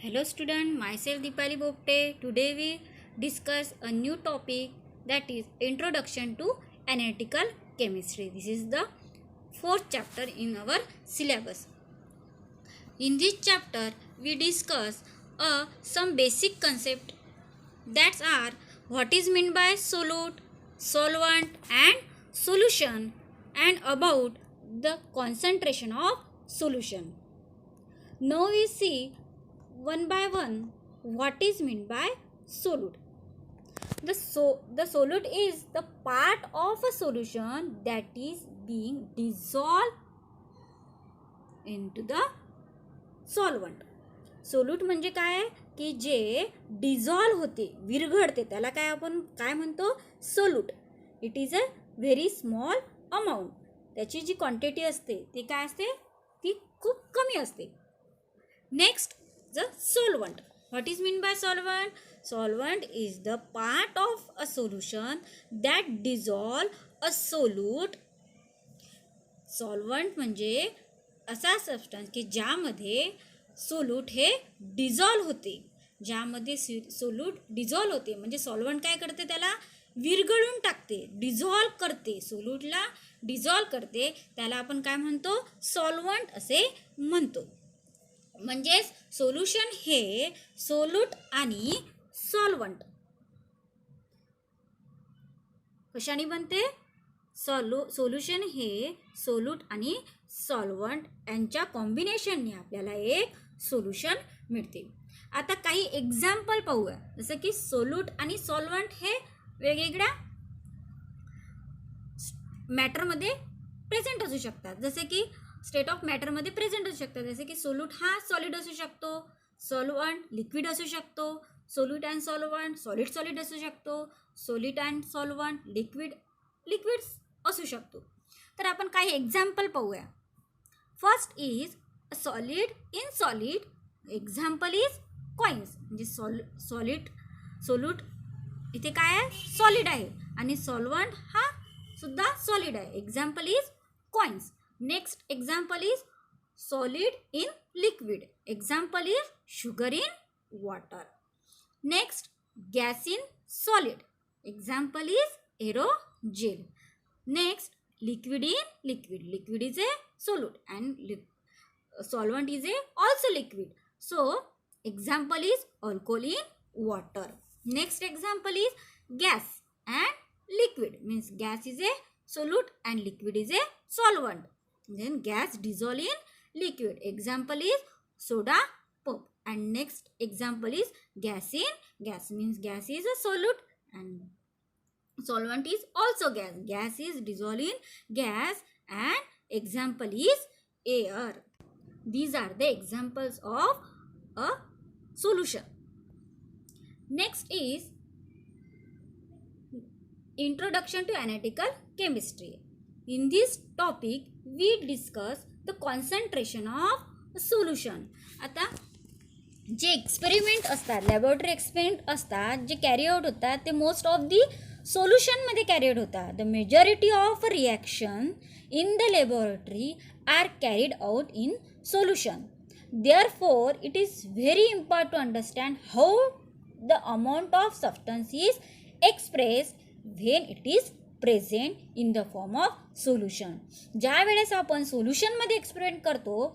Hello student, myself Deepali Bopte. Today we discuss a new topic, that is Introduction to Analytical Chemistry. This is the fourth chapter in our syllabus. In this chapter we discuss some basic concept that are what is meant by solute, solvent and solution, and about the concentration of solution. Now we see one by one what is meant by solute. The solute is the part of a solution that is being dissolved into the solvent. Solute म्हणजे काय की जे dissolve होते, विरघळते, त्याला काय आपण काय म्हणतो, solute. It is a very small amount. त्याची जी क्वांटिटी असते ती काय असते, ती खूप कमी असते. Next the solvent. What is mean by solvent? Solvent is the part of a solution that dissolve a solute. Solvent म्हणजे असा सबस्टन्स की ज्यामध्ये सोल्यूट हे डिझॉल्व होते, ज्यामध्ये सोल्यूट डिझॉल्व होते. म्हणजे सॉल्वंट काय करते, त्याला विरघळून टाकते, डिझॉल्व करते, सोल्यूटला डिझॉल्व करते, त्याला आपण काय म्हणतो, सॉल्वंट असे म्हणतो. म्हणजेच सोल्युशन हे सोल्यूट आणि सॉल्वंट कशाने बनते, सोल्युशन हे सोल्यूट आणि सॉल्वंट यांच्या कॉम्बिनेशनने आपल्याला एक सोल्युशन मिळते. आता काही एक्झाम्पल पाहूया. जसं की सोल्यूट आणि सॉल्वंट हे वेगवेगळ्या मॅटरमध्ये प्रेझेंट असू शकतात. जसे की स्टेट ऑफ मॅटरमध्ये प्रेझेंट असू शकतात. जसे की सोल्यूट हा सॉलिड असू शकतो, सॉल्वंट लिक्विड असू शकतो, सोल्यूट अँड सॉल्वंट सॉलिड असू शकतो, सॉलिड अँड सॉल्वंट लिक्विड असू शकतो. तर आपण काही एक्झाम्पल पाहूया. First is solid in solid. Example is coins. म्हणजे सोल्यूट इथे काय आहे, सॉलिड आहे, आणि सॉल्वंट हा सुद्धा सॉलिड आहे. Example is coins. Next example is solid in liquid. Example is sugar in water. Next, gas in solid. Example is aerogel. Next, liquid in liquid. Liquid is a solute and solvent is a also liquid. So, example is alcohol in water. Next example is gas and liquid. Means gas is a solute and liquid is a solvent. Then gas dissolve in liquid. Example is soda pop. And next example is gas in gas. Means gas is a solute and solvent is also gas. Gas is dissolved in gas and example is air. These are the examples of a solution. Next is Introduction to Analytical Chemistry. In this topic we discuss the concentration of solution. आता जे experiment असतात, laboratory experiment असतात, जे carry out होतात, ते most of the सोल्युशनमध्ये carry out होतात. The majority of reaction in the laboratory are carried out in solution. Therefore it is very important to understand how the amount of substance is expressed when it is present in the form of solution. ज्या वेळेस आपण सोल्युशनमध्ये experiment करतो,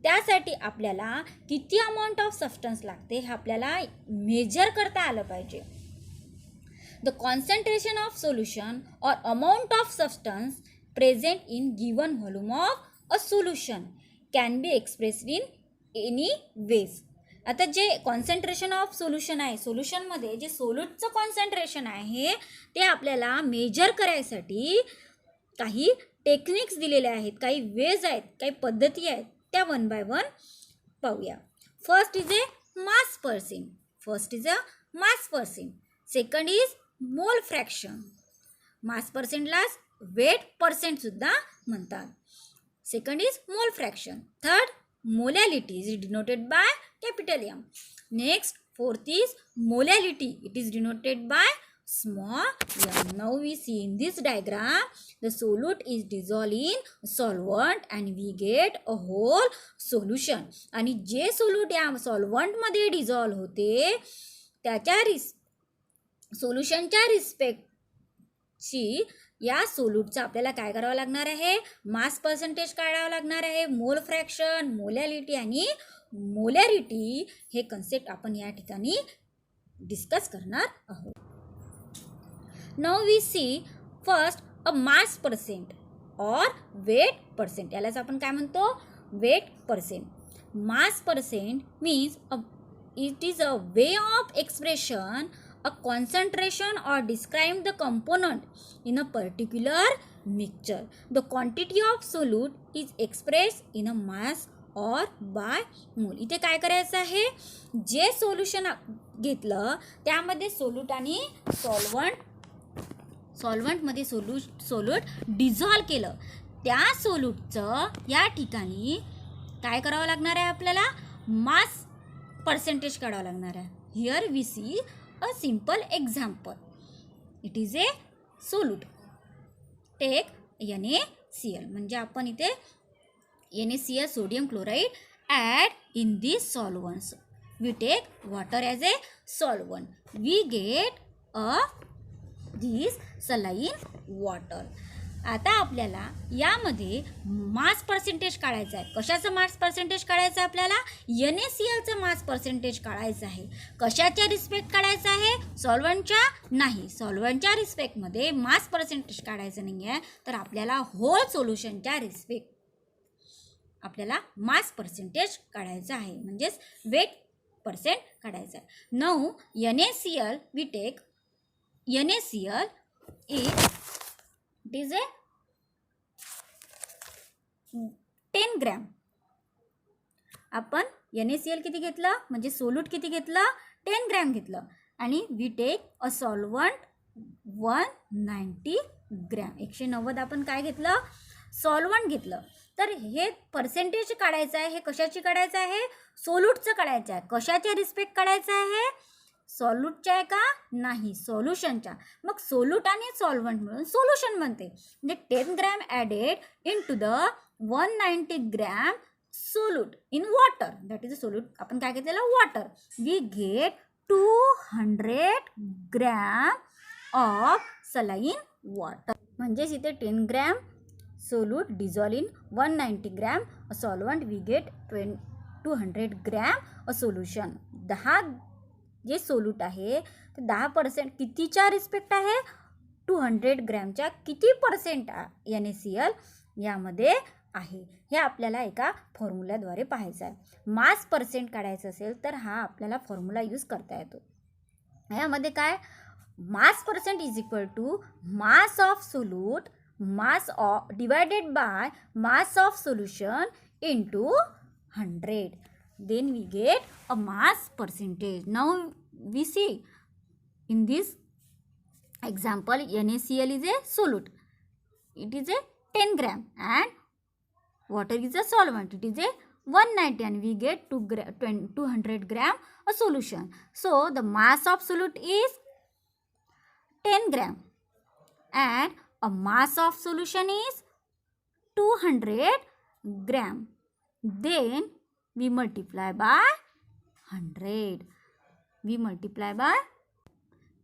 त्यासाठी आपल्याला किती amount of substance लागते हे आपल्याला मेजर करता आलं पाहिजे. द कॉन्सन्ट्रेशन ऑफ सोल्युशन और amount of substance present in given volume of a solution can be expressed in any ways. आता जे कॉन्सन्ट्रेशन ऑफ सोल्युशन आहे, सोल्युशनमध्ये जे सोल्यूटचं कॉन्सन्ट्रेशन आहे ते आपल्याला मेजर करायसाठी काही टेक्निक्स दिलेले आहेत, काही वेज आहेत, काही पद्धती आहेत. त्या वन बाय वन पाहूया. First is a mass percent. Second is mole fraction. Mass पर्सेंटलाच वेट पर्सेंटसुद्धा म्हणतात. Second is mole fraction. Third, molality is denoted by capital M. Next, fourth is molality. It is denoted by small m. Now we see in this diagram the solute is dissolved in solvent and we get a whole solution. आणि जे solute या solvent मध्ये dissolve होते त्याच्या सोल्युशनच्या रिस्पेक्टची या सोल्यूटचा आपल्याला काय करावं लागणार आहे, मास पर्सेंटेज काढावं लागणार आहे. मोल फ्रॅक्शन, मोलॅलिटी आणि मोलॅरिटी हे कन्सेप्ट आपण या ठिकाणी डिस्कस करणार आहोत. Now we see first a mass percent or weight percent. यालाच आपण काय म्हणतो, weight percent. Mass percent means it is a way of expression a concentration or describe the component in a particular mixture. The quantity of solute is expressed in a mass or by mole. इथे काय करायचं आहे, जे solution घेतलं त्यामध्ये solute आणि सॉल्वंटमध्ये solute dissolve केलं, त्या सोल्यूटचं या ठिकाणी काय करावं लागणार आहे, आपल्याला मास पर्सेंटेज काढावं लागणार आहे. Here we see a simple example. It is a solute. Take NaCl. म्हणजे आपण इथे NaCl sodium chloride add in these solvents. We take water as a solvent. We get this saline water. आता आपल्याला यामध्ये मास percentage काढायचं आहे. कशाचं मास percentage काढायचं आहे, आपल्याला NaClचं मास पर्सेंटेज काढायचं आहे. कशाच्या रिस्पेक्ट काढायचं आहे, सॉल्वंटच्या नाही. सॉल्वंटच्या रिस्पेक्टमध्ये मास पर्सेंटेज काढायचं नाही आहे, तर आपल्याला होल सोल्युशनच्या रिस्पेक्ट आपल्याला मास पर्सेंटेज काढायचं आहे, म्हणजेच वेट पर्सेंट काढायचं आहे. Now NaCl we take NaCl it is a 10 gram. आपण NaCl किती घेतलं, म्हणजे सोल्यूट किती घेतलं, 10 ग्रॅम घेतलं. आणि we take a solvent 190 gram. 190 आपण काय घेतलं, सॉल्वंट घेतलं. तर हे पर्सेंटेज काढायचं आहे, हे कशाची काढायचं आहे, सोल्यूटचं काढायचं आहे. कशाच्या रिस्पेक्ट काढायचं आहे, सॉल्यूटच्या आहे का नाही, सोल्युशनच्या. मग सोल्यूट आणि सॉल्वंट मिळून सोल्युशन बनते. म्हणजे 10 gram added into the 190 gram solute in water, that is a solute. आपण काय घेतलेलं, water. We get 200 gram of saline water. म्हणजेच इथे 10 gram solute dissolve in 190 gram solvent, we get 200 gram a solution. 10 जे solute आहे ते 10% कितीच्या respect आहे, 200 ग्रॅमच्या किती पर्सेंट NaCl यामध्ये आहे, हे आपल्याला एका फॉर्म्युल्याद्वारे पाहायचं आहे. मास पर्सेंट काढायचं असेल तर हा आपल्याला फॉर्म्युला यूज करता येतो. यामध्ये काय, mass percent is equal to mass of solute mass of divided by mass of solution into 100. Then we get a mass percentage. Now we see in this example NaCl is a solute. It is a 10 gram and water is a solvent. It is a 190 and we get 200 gram a solution. So the mass of solute is 10 gram and a mass of solution is 200 gram. Then we multiply by 100. We multiply by,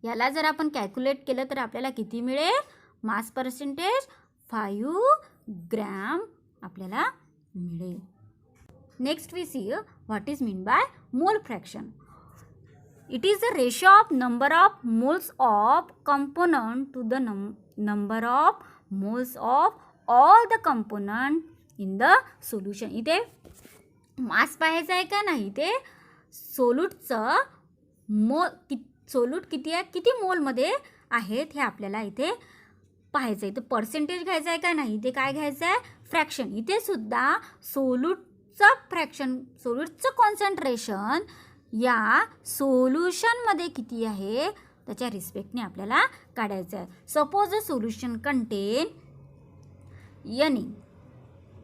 याला जर आपण calculate केलं तर आपल्याला किती मिळेल, मास percentage 5 gram आपल्याला मिळेल. Next we see what is mean by mole fraction. It is the ratio of number of moles of component to the number of moles of all the component in the solution. इथे mass पाहायचं आहे का नाही, ते सोल्यूटचं solute किती आहे, किती मोलमध्ये आहेत हे आपल्याला इथे पाहायचं आहे. तर पर्सेंटेज घ्यायचं आहे का नाही, ते काय घ्यायचं आहे, फ्रॅक्शन. इथे सुद्धा सोल्यूटचं फ्रॅक्शन, सोल्यूटचं कॉन्सन्ट्रेशन या सोल्युशनमध्ये किती आहे त्याच्या रिस्पेक्टने आपल्याला काढायचं आहे. Suppose the solution content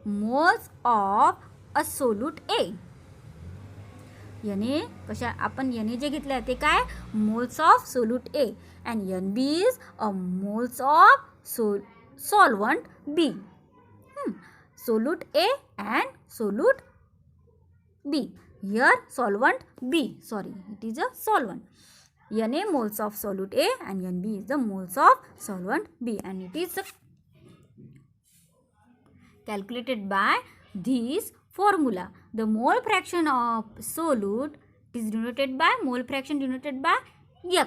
moles of a solute A. Na कशा आपण Na जे घेतलं आहे ते काय moles of solute A and Nb is a moles of solvent B. Solute A and solute B. Here solvent B. Sorry, it is a solvent. Na moles of solute A and Nb is the moles of solvent B, and it is calculated by this formula. The mole fraction of solute is denoted by mole fraction denoted by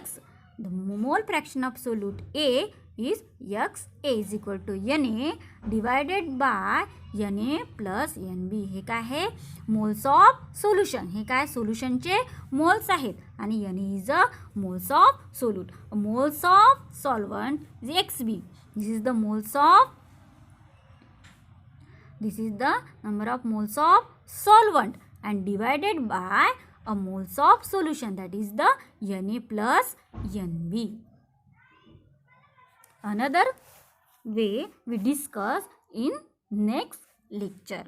X. The mole fraction of solute A is X. A is equal to Na divided by Na plus Nb. हे काय आहे moles of solution. हे काय सोल्युशनचे moles आहेत आणि Na is a moles of solute. Moles of solvent is Xb. This is the number of moles of solvent and divided by a moles of solution, that is the Na plus Nb. Another way we discuss in next lecture.